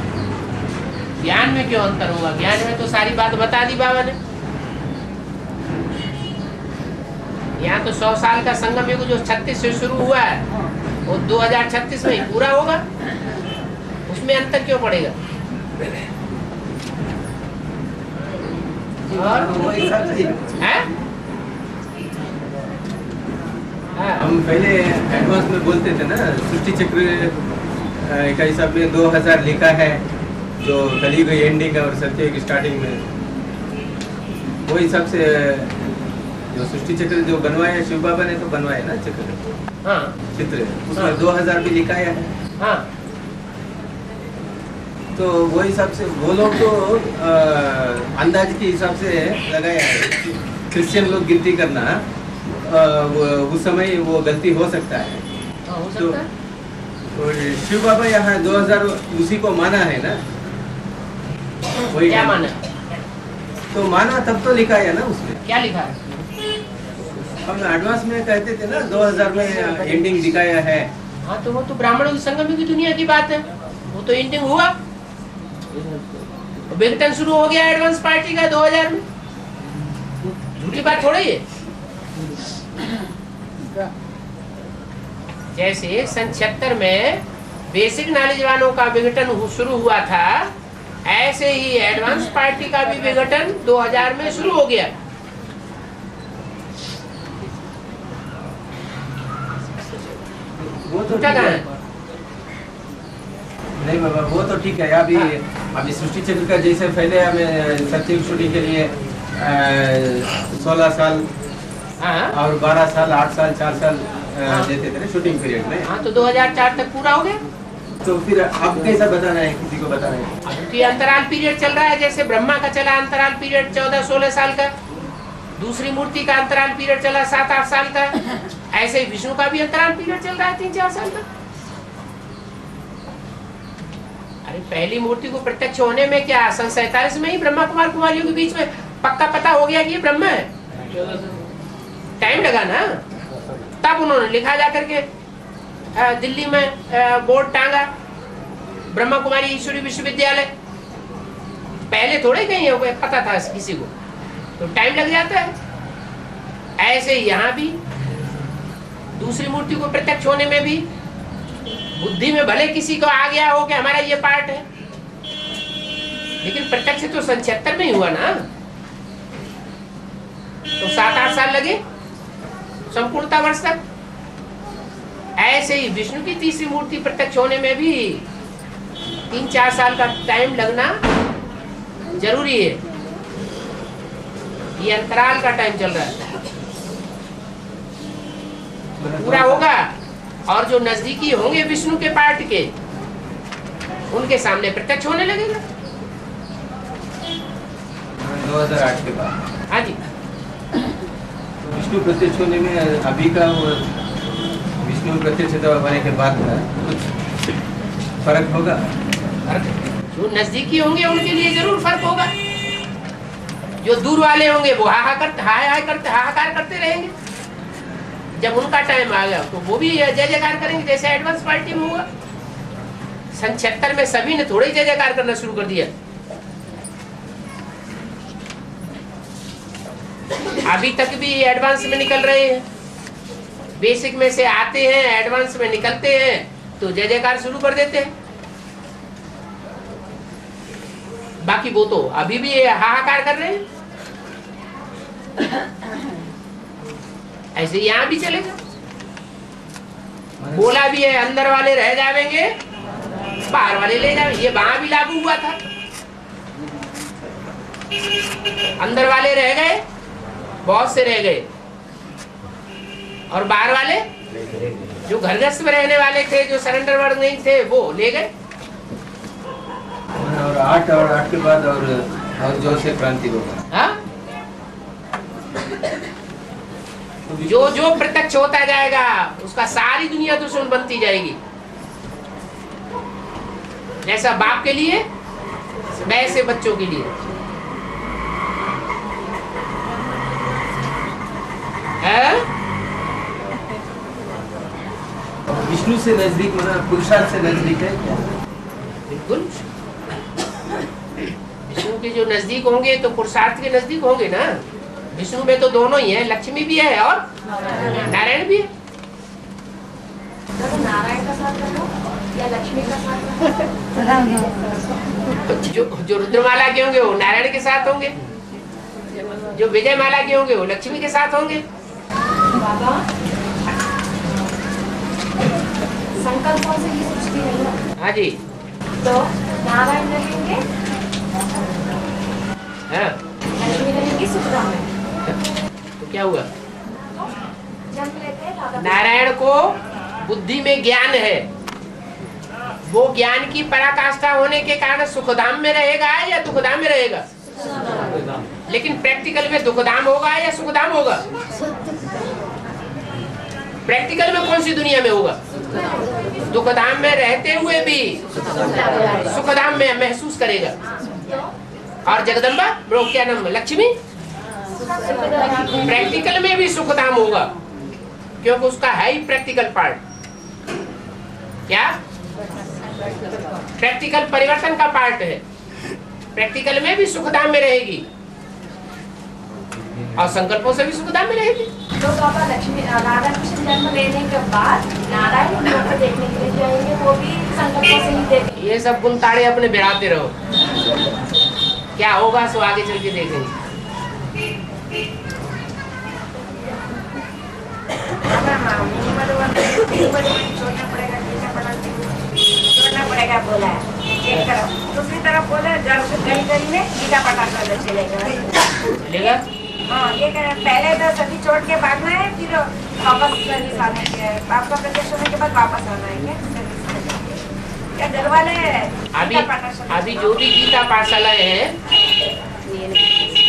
ज्ञान में क्यों अंतर होगा? ज्ञान में तो सारी बात बता दी बाबा ने। यहाँ तो 100 साल का संगम युग जो 36 से शुरू हुआ है वो 2036 में ही पूरा होगा, उसमें अंतर क्यों पड़ेगा? और वो हिसाब से हैं? हम पहले एडवांस में बोलते थे ना, सृष्टि चक्र का हिसाब में 2000 लिखा है, जो कलयुग एंडिंग और सत्ययुग स्टार्टिंग में, वो हिसाब से जो सृष्टि चक्र जो बनवाया शिव बाबा ने तो बनवाया ना चक्र, हाँ चित्र, उसमें 2000 भी लिखाया है। हाँ, तो वो हिसाब से वो लोग तो अंदाज के हिसाब से लगाया है। क्रिश्चियन लोग गिनती करना उस समय वो गलती हो सकता है। हो तो सकता है। शिव बाबा यहाँ 2000 उसी को माना है ना, वही क्या माना? तो माना तब तो लिखा है ना उसमें। क्या लिखा है? हम एडवांस में कहते थे ना 2000 में एंडिंग दिखाया है। हाँ, तो वो तो ब्राह्मणों की संगम की दुनिया की बात है, वो तो एंडिंग हुआ, विघटन शुरू हो गया एडवांस पार्टी का 2000 में। झूठी बात थोड़ी है। जैसे सन 76 में बेसिक नॉलेज वालों का विघटन शुरू हुआ था, ऐसे ही एडवांस पार्टी का भी विघटन 2000 में शुरू हो गया। वो तो ठीक है। नहीं बाबा, वो तो ठीक है। अभी सृष्टि चक्र का जैसे पहले हमें सत्ययुग शूटिंग के लिए 16 साल और 12 साल 8 साल 4 साल देते थे ना शूटिंग पीरियड में। हाँ, तो 2004 तक पूरा हो गया। तो फिर अब कैसा बताना है, किसी को बताना है? अब तो अंतराल पीरियड चल रहा है, जैसे ब्रह्मा का चला अंतराल पीरियड 14-16 साल का, दूसरी मूर्ति का अंतराल पीरियड चला 7-8 साल का, ऐसे ही विष्णु का भी अंतराल पीरियड चल रहा है 3-4 साल का। अरे पहली मूर्ति को प्रत्यक्ष होने में क्या सन 47 में ही ब्रह्मा कुमार कुमारियों के बीच में पक्का पता हो गया कि ये ब्रह्मा है। टाइम लगा ना, तब उन्होंने लिखा जा करके दिल्ली में बोर्ड टांगा, ब्रह्मा कुमारी ईश्वरी विश्वविद्यालय। पहले थोड़े कहीं पता था किसी को, तो टाइम लग जाता है। ऐसे ही यहाँ भी दूसरी मूर्ति को प्रत्यक्ष होने में भी बुद्धि में भले किसी को आ गया हो कि हमारा ये पार्ट है, लेकिन प्रत्यक्ष तो सन 76 में ही हुआ ना, तो 7-8 साल लगे संपूर्णता वर्ष तक। ऐसे ही विष्णु की तीसरी मूर्ति प्रत्यक्ष होने में भी 3-4 साल का टाइम लगना जरूरी है। ये अंतराल का टाइम चल रहा है, पूरा होगा। और जो नजदीकी होंगे विष्णु के पार्ट के, उनके सामने प्रत्यक्ष होने लगेगा 2008 के बाद। हाँ जी, तो विष्णु प्रत्यक्ष होने में अभी का विष्णु प्रत्यक्ष होने के बाद का कुछ फर्क होगा? जो नजदीकी होंगे उनके लिए जरूर फर्क होगा। जो दूर वाले होंगे वो हाहाकार करते रहेंगे। जब उनका टाइम आ गया तो वो भी जय जयकार करेंगे, जैसे एडवांस पार्टी में हुआ। सन 76 में सभी ने थोड़े जय जयकार करना शुरू कर दिया। अभी तक भी एडवांस में निकल रहे हैं, बेसिक में से आते हैं एडवांस में निकलते हैं तो जय जयकार शुरू कर देते हैं। बाकी वो तो अभी भी हाहाकार कर रहे हैं। ऐसे यहाँ भी चलेगा। बोला भी है अंदर वाले रह जाएंगे, बाहर वाले ले जाएंगे। ये वहां भी लागू हुआ था। अंदर वाले रह गए, बहुत से रह गए, और बाहर वाले जो घरगृहस्थ में रहने वाले थे, जो सरेंडर वर्ग नहीं थे, वो ले गए। और 8 के बाद और जोर से क्रांति होगा। हाँ, जो जो प्रत्यक्ष होता जाएगा उसका सारी दुनिया दुश्मन बनती जाएगी। जैसा बाप के लिए वैसे बच्चों के लिए है। विष्णु से नजदीक माना पुरुषार्थ से नजदीक है क्या? बिल्कुल, विष्णु के जो नजदीक होंगे तो पुरुषार्थ के नजदीक होंगे ना। विष्णु में तो दोनों ही है, लक्ष्मी भी है और नारायण भी है। तो नारायण का साथ रखो या लक्ष्मी का साथ रखो? जो रुद्रमाला के होंगे वो नारायण के साथ होंगे, जो विजय माला के होंगे वो लक्ष्मी के साथ होंगे। बाबा संकल्पों से ही सृष्टि है ना? हाँ जी। तो नारायण रहेंगे, हाँ। लक्ष्मी रहेंगी सुखधाम में। तो क्या हुआ? जन्म लेते हैं राधा। नारायण को बुद्धि में ज्ञान है, वो ज्ञान की पराकाष्ठा होने के कारण सुखधाम में रहेगा या दुखधाम में रहेगा? लेकिन प्रैक्टिकल में दुखधाम होगा या सुखधाम होगा? प्रैक्टिकल में कौन सी दुनिया में होगा? दुखधाम में रहते हुए भी सुखधाम में महसूस करेगा। और जगदम्बा वो क्या नाम, लक्ष्मी, प्रैक्टिकल में भी सुखधाम होगा, क्योंकि उसका है ही प्रैक्टिकल पार्ट। क्या प्रैक्टिकल परिवर्तन का पार्ट है, प्रैक्टिकल में भी सुखधाम में रहेगी और संकल्पों से भी सुखधाम में रहेगी। तो बाबा लक्ष्मी राधा कृष्ण जन्म लेने के बाद नारायण उनको देखने के लिए जाएंगे, वो भी संकल्पों से ही देखेंगे। ये सब गुनताड़े अपने बिड़ाते रहो, क्या होगा सो आगे चल के देखेंगे। छोड़ना पड़ेगा बोला है, चेक करो। दूसरी तरफ बोला गली गली में गीता पाठ चलेगा। हाँ, ये पहले तो सभी छोड़ के भागना है, फिर वापस सर्विस आने के, आपका प्रत्यक्ष होने के बाद वापस आना है क्या? घर वाले अभी जो भी गीता पाठशालाएं हैं,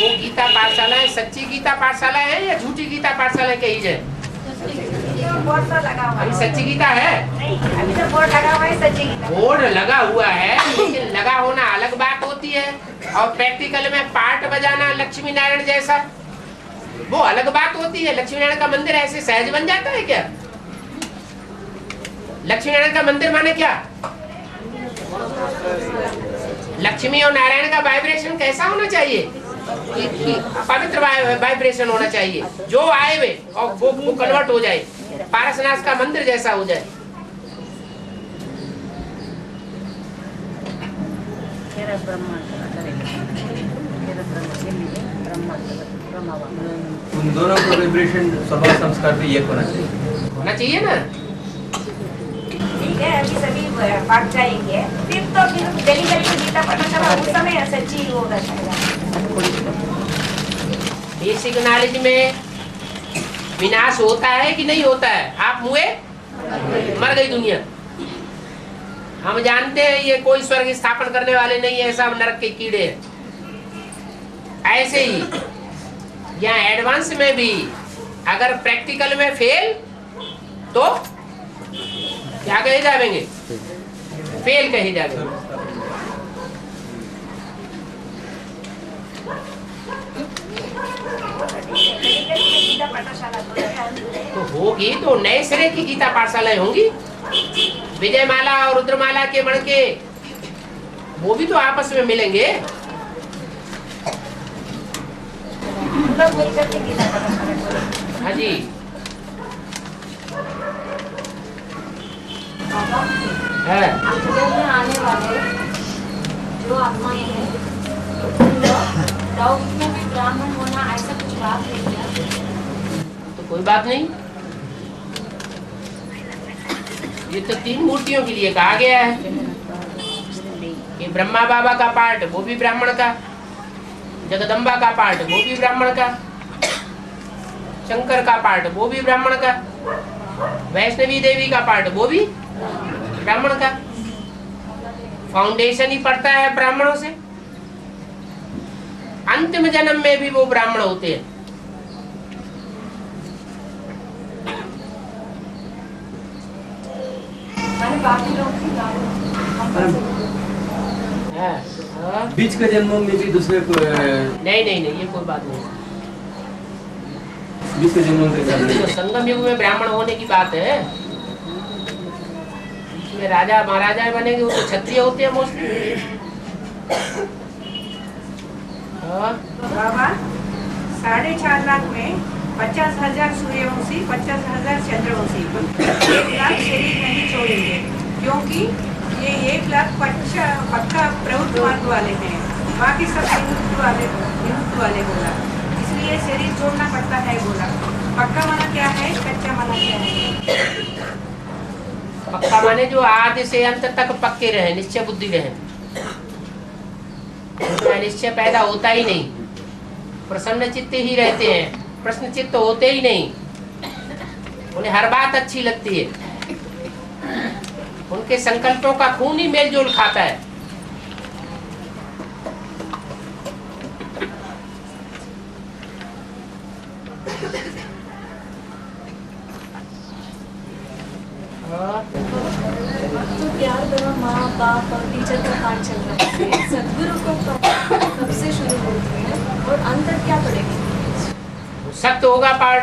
वो गीता पाठशालाएं सच्ची गीता पाठशाला है या झूठी गीता पाठशालाएं कही जाए? बोर्ड तो लगा हुआ अभी सच्ची गीता है? नहीं, अभी तो बोर्ड लगा हुआ है सच्ची गीता। बोर्ड लगा हुआ है, लेकिन लगा होना अलग बात होती है, और प्रैक्टिकल में पाठ बजाना लक्ष्मी नारायण जैसा वो अलग बात होती है। लक्ष्मी नारायण का मंदिर ऐसे सहज बन जाता है क्या? लक्ष्मी नारायण का मंदिर माने क्या? लक्ष्मी और नारायण का वाइब्रेशन कैसा होना चाहिए? पवित्र वाइब्रेशन होना चाहिए, जो आए वे और वो कन्वर्ट हो जाए, पारसनाथ का मंदिर जैसा हो जाए। उन दोनों का वाइब्रेशन स्वभाव संस्कार भी एक होना चाहिए ना। ठीक है, अभी सभी भाग जाएंगे, फिर तो फिर गली गली गीता पढ़ना चला, उस समय सच्ची होगा बेसिक नॉलेज में विनाश होता है कि नहीं होता है? आप मुए मर गई दुनिया। हम जानते हैं ये कोई स्वर्ग स्थापन करने वाले नहीं है, सब नरक के कीड़े हैं। ऐसे ही यहाँ एडवांस में भी अगर प्रैक्टिकल में फेल तो क्या कहे जाएंगे? फेल कहे जाएंगे। तो होगी तो नए सिरे की गीता पाठशालाएं होंगी। विजय माला और रुद्रमाला के बन के वो भी तो आपस में मिलेंगे। हाँ जी। है आने वाले जो आत्माएं हैं, में भी ब्राह्मण होना ऐसा कुछ बात है क्या? तो कोई बात नहीं, ये तो 3 मूर्तियों के लिए कहा गया है। ये ब्रह्मा बाबा का पार्ट वो भी ब्राह्मण का, जगदम्बा का पार्ट वो भी ब्राह्मण का, शंकर का पार्ट वो भी ब्राह्मण का, वैष्णवी देवी का पार्ट वो भी ब्राह्मण का। फाउंडेशन ही पड़ता है ब्राह्मणों से। अंतिम जन्म में भी वो ब्राह्मण होते हैं। बाकी लोग बीच के जन्मों में भी दूसरे को नहीं नहीं नहीं, ये कोई बात नहीं। बीच के जन्मों के साथ तो संगम युग में ब्राह्मण होने की बात है। इसमें राजा महाराजा बनेंगे, वो तो क्षत्रिय होते हैं मोस्टली। बाबा 4.5 लाख में 50,000 सूर्यवंशी, 50,000 चंद्रवंशी, 1 लाख शरीर नहीं छोड़ेंगे, क्योंकि ये 1 लाख पक्का प्रवृत्त मार्ग वाले हैं, बाकी सब विमुक्त वाले बोला, इसलिए शरीर छोड़ना पड़ता है बोला। पक्का माना क्या है, कच्चा माना क्या है? पक्का माने जो आदि से अंत तक पक्के रहे, निश्चय बुद्धि रहे, निश्चय पैदा होता ही नहीं, प्रसन्न चित्त ही रहते हैं, प्रश्न चित्त होते ही नहीं, उन्हें हर बात अच्छी लगती है, उनके संकल्पों का खून ही मेलजोल खाता है। तो प्यार भरा माँ बाप और टीचर का पाठ चल रहा है, सदगुरु को कब से शुरू होती है और अंतर क्या पड़ेगी? सख्त होगा पाठ,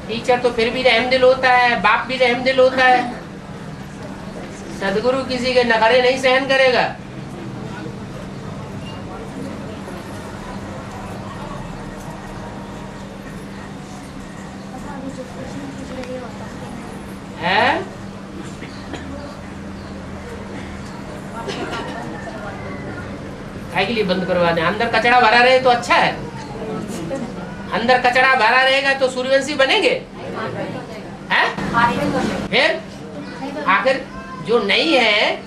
टीचर तो फिर भी रहमदिल होता है, बाप भी रहमदिल होता है, सदगुरु किसी के नखरे नहीं सहन करेगा। है के लिए बंद करवा दें? अंदर कचरा भरा रहे तो अच्छा है, अंदर कचरा भरा रहेगा तो सूर्यवंशी बनेंगे हैं? फिर आखिर जो नहीं है,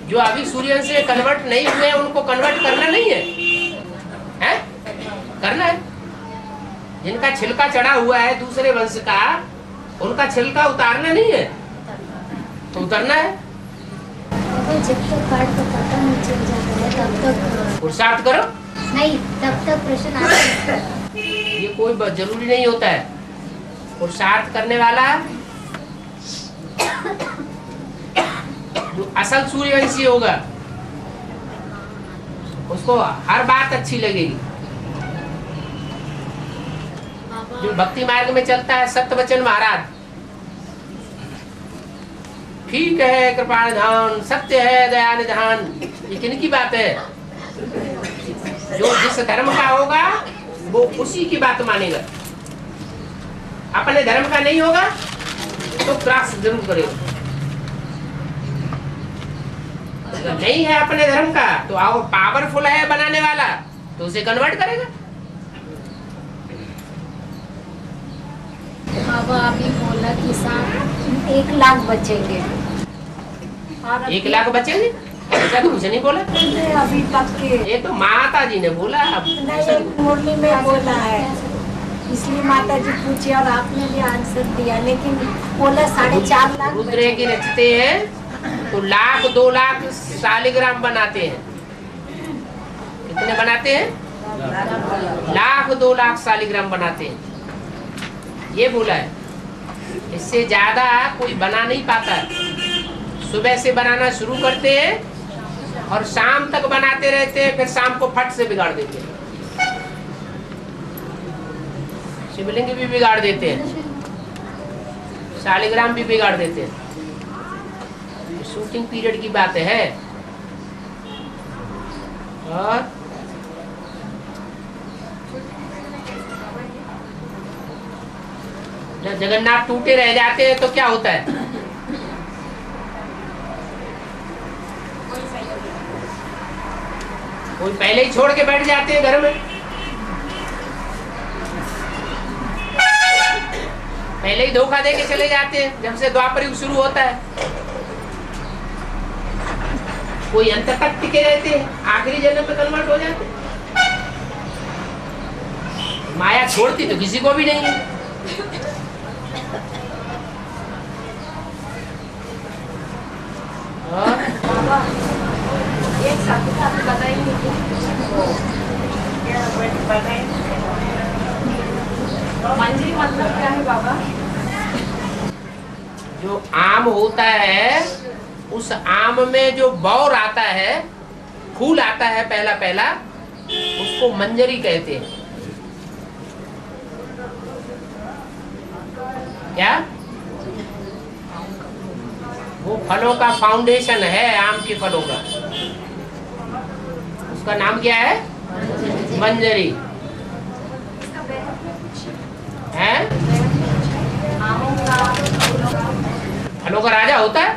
जो अभी सूर्यवंशी में कन्वर्ट नहीं हुए हैं, उनको कन्वर्ट करना नहीं है, हैं? करना है। जिनका छिलका चढ़ा हुआ है दूसरे वंश का, उनका छिलका उतारना नहीं है, तो उतरना है। जब तक पाठ का पता नहीं चल जाता है तब तक पुरुषार्थ करो, नहीं तब तक प्रश्न आता है। ये कोई जरूरी नहीं होता है। पुरुषार्थ करने वाला जो असल सूर्यवंशी होगा, उसको हर बात अच्छी लगेगी। जो भक्ति मार्ग में चलता है, सत्यवचन महाराज, ठीक है कृपा निधान, सत्य है दया निधान, ये किन की बात है? जो जिस धर्म का होगा वो उसी की बात मानेगा, अपने धर्म का नहीं होगा तो त्रास जरूर करेगा। अगर नहीं है अपने धर्म का तो आओ पावरफुल है बनाने वाला, तो उसे कन्वर्ट करेगा। बाबा अभी बोला कि 1 लाख बचेंगे, 1 लाख बचेंगे, ऐसा तो कुछ नहीं बोला अभी तक के। ये तो माता जी ने बोला, मुरली में बोला है, इसलिए माता जी पूछी और आपने भी आंसर दिया, लेकिन बोला 4.5 लाख। रुद्र की रचते हैं तो 1,00,000 2 लाख शालिग्राम बनाते हैं। कितने बनाते हैं? 1,00,000 2 लाख शालिग्राम बनाते हैं, ये बोला है। इससे ज्यादा कोई बना नहीं पाता है। सुबह से बनाना शुरू करते हैं और शाम तक बनाते रहते हैं, फिर शाम को फट से बिगाड़ देते हैं। शिवलिंग भी बिगाड़ देते हैं, शालिग्राम भी बिगाड़ देते हैं। शूटिंग पीरियड की बात है। और जब जगन्नाथ टूटे रह जाते हैं तो क्या होता है? कोई पहले ही छोड़ के बैठ जाते हैं घर में, पहले ही धोखा दे के चले जाते हैं। जब से द्वापर युग शुरू होता है, कोई अंत तक टिके रहते हैं, आखिरी जन्म में कन्वर्ट हो जाते हैं। माया छोड़ती तो किसी को भी नहीं है। एक साथी का बताएंगे मंजरी मतलब क्या है बाबा? जो आम होता है, उस आम में जो बौर आता है, फूल आता है पहला पहला, उसको मंजरी कहते हैं। क्या? वो फलों का फाउंडेशन है, आम के फलों का। उसका नाम क्या है? मंजरी है। फलों का राजा होता है,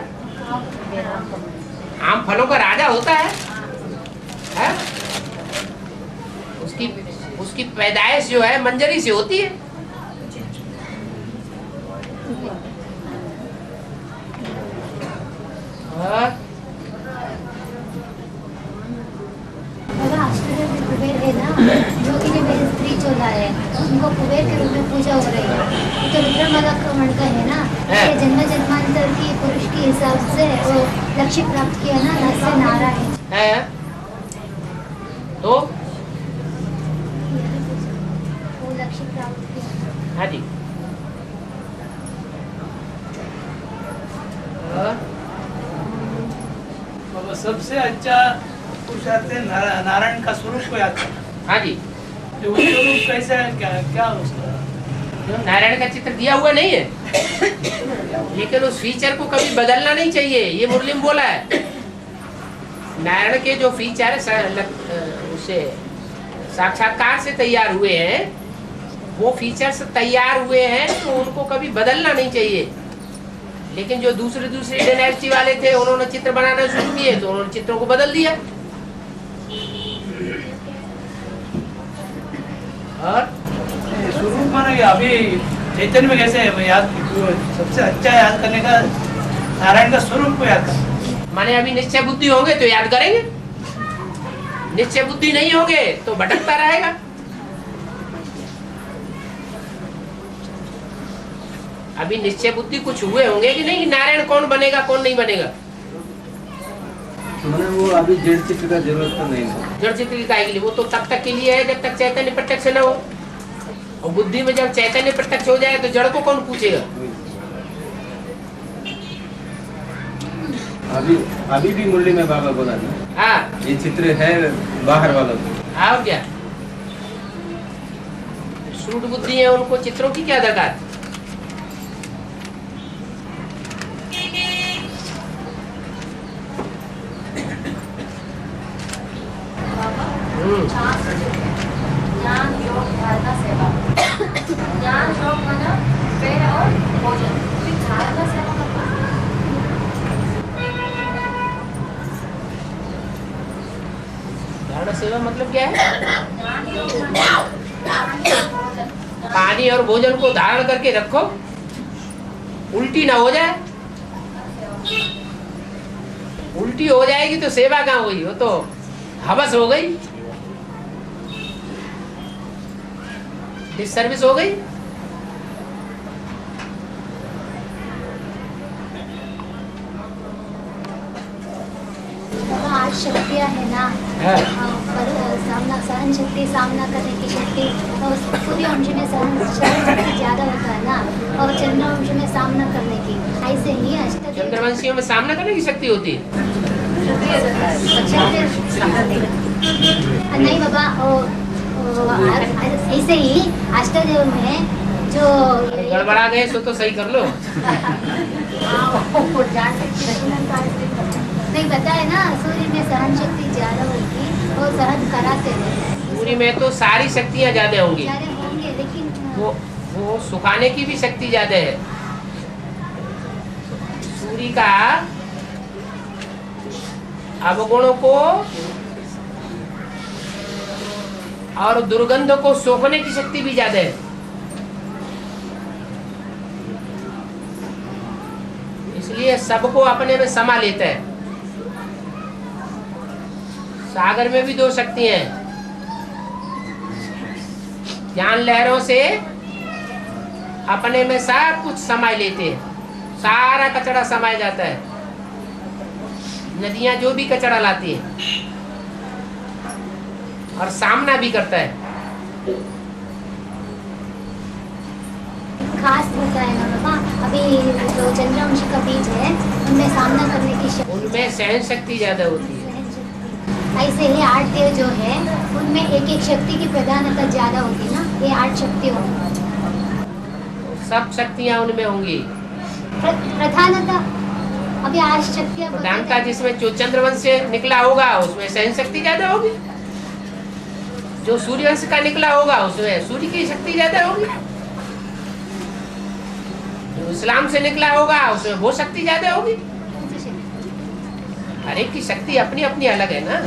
आम फलों का राजा होता है? उसकी पैदाइश जो है मंजरी से होती है। और कुबेर है ना, जो कि मेरे स्त्री चोला है, उनको कुबेर के रूप में पूजा हो रही है। तो रुद्रमाला का मणका है ना, ये जन्म जन्मांतर की पुरुष के हिसाब से वो लक्ष्य प्राप्त किया ना, नर नारायण है। तो वो लक्ष्य प्राप्त किया। हाँ जी। बाबा सबसे अच्छा पुरुषार्थ है नारायण का स्वरूप को याद करना। हाँ जी। तो वो स्वरूप कैसा है, क्या उसका? नारायण का चित्र दिया हुआ नहीं है, लेकिन उस फीचर को कभी बदलना नहीं चाहिए, ये मुरली में बोला है। नारायण के जो फीचर उसे साक्षात्कार से तैयार हुए हैं, वो फीचर्स तैयार हुए हैं, तो उनको कभी बदलना नहीं चाहिए। लेकिन जो दूसरे डायनेस्टी वाले थे, उन्होंने चित्र बनाना शुरू किए, तो उन्होंने चित्रों को बदल दिया। और स्वरूप माना कि अभी चैतन्य में कैसे है याद, सबसे अच्छा याद करने का नारायण का स्वरूप को याद करना। माने अभी निश्चय बुद्धि होंगे तो याद करेंगे, निश्चय बुद्धि नहीं होंगे तो भटकता रहेगा। अभी निश्चय बुद्धि कुछ हुए होंगे कि नहीं, नारायण कौन बनेगा कौन नहीं बनेगा। मैंने वो अभी जड़ चित्र का जरूरत तो नहीं है। जड़ चित्र की काहे के लिए? वो तो तब तक के लिए है जब तक चैतन्य प्रत्यक्ष न हो। और बुद्धि में जब चैतन्य प्रत्यक्ष हो जाए तो जड़ को कौन पूछेगा? अभी भी मुरली में बाबा बोला ना, हाँ ये चित्र है बाहर वालों को। और क्या, सूट बुद्धि है, उनको चित्रों की क्या दरकार। ज्ञान योग धारणा सेवा। ज्ञान योग माना पेय और भोजन, फिर धारणा सेवा का धारणा सेवा मतलब क्या है? पानी और भोजन को धारण करके रखो, उल्टी ना हो जाए। उल्टी हो जाएगी तो सेवा कहाँ हुई, वो तो हवस हो गई, डिसर्विस हो गई। आज शक्तियाँ है ना, पर सामना सहन शक्ति, सामना करने की शक्ति, तो सूर्य वंश में सहन शक्ति ज्यादा होता है ना, और चंद्र वंश में सामना करने की। ऐसे ही चंद्रवंशियों में सामना करने की शक्ति होती है। नहीं बाबा, ऐसे ही अष्टदेव में जो गड़बड़ा गए सो तो सही कर लो। नहीं पता है ना, सूर्य में सहन शक्ति ज्यादा होगी और सहन कराते हैं। सूर्य में तो सारी शक्तियाँ ज्यादा होंगी, लेकिन वो सुखाने की भी शक्ति ज्यादा है। सूर्य का अवगुणों को और दुर्गंध को सोखने की शक्ति भी ज्यादा है। इसलिए सबको अपने में समा लेता है। सागर में भी दो शक्ति हैं, ज्ञान लहरों से अपने में सब कुछ समाये लेते हैं, सारा कचरा समाया जाता है। नदियां जो भी कचरा लाती हैं और सामना भी करता है। खास होता है ना बाबा, अभी जो चंद्रवंशी का बीज है उनमें सामना करने की शक्ति, उनमें सहन शक्ति ज्यादा होती है। ऐसे ही 8 देव जो है उनमें एक एक शक्ति की प्रधानता ज्यादा होती ना, ये 8 शक्ति होंगी। सब शक्तियां उनमें होंगी। प्रधानता अभी 8 शक्तियां प्रधानता जिसमें जो चंद्रवंश से निकला होगा उसमें सहन शक्ति ज्यादा होगी, जो सूर्यवंश का निकला होगा उसमें सूर्य की शक्ति ज्यादा होगी, जो इस्लाम से निकला होगा उसमें वो शक्ति ज्यादा होगी। हर एक की शक्ति अपनी अपनी अलग है ना।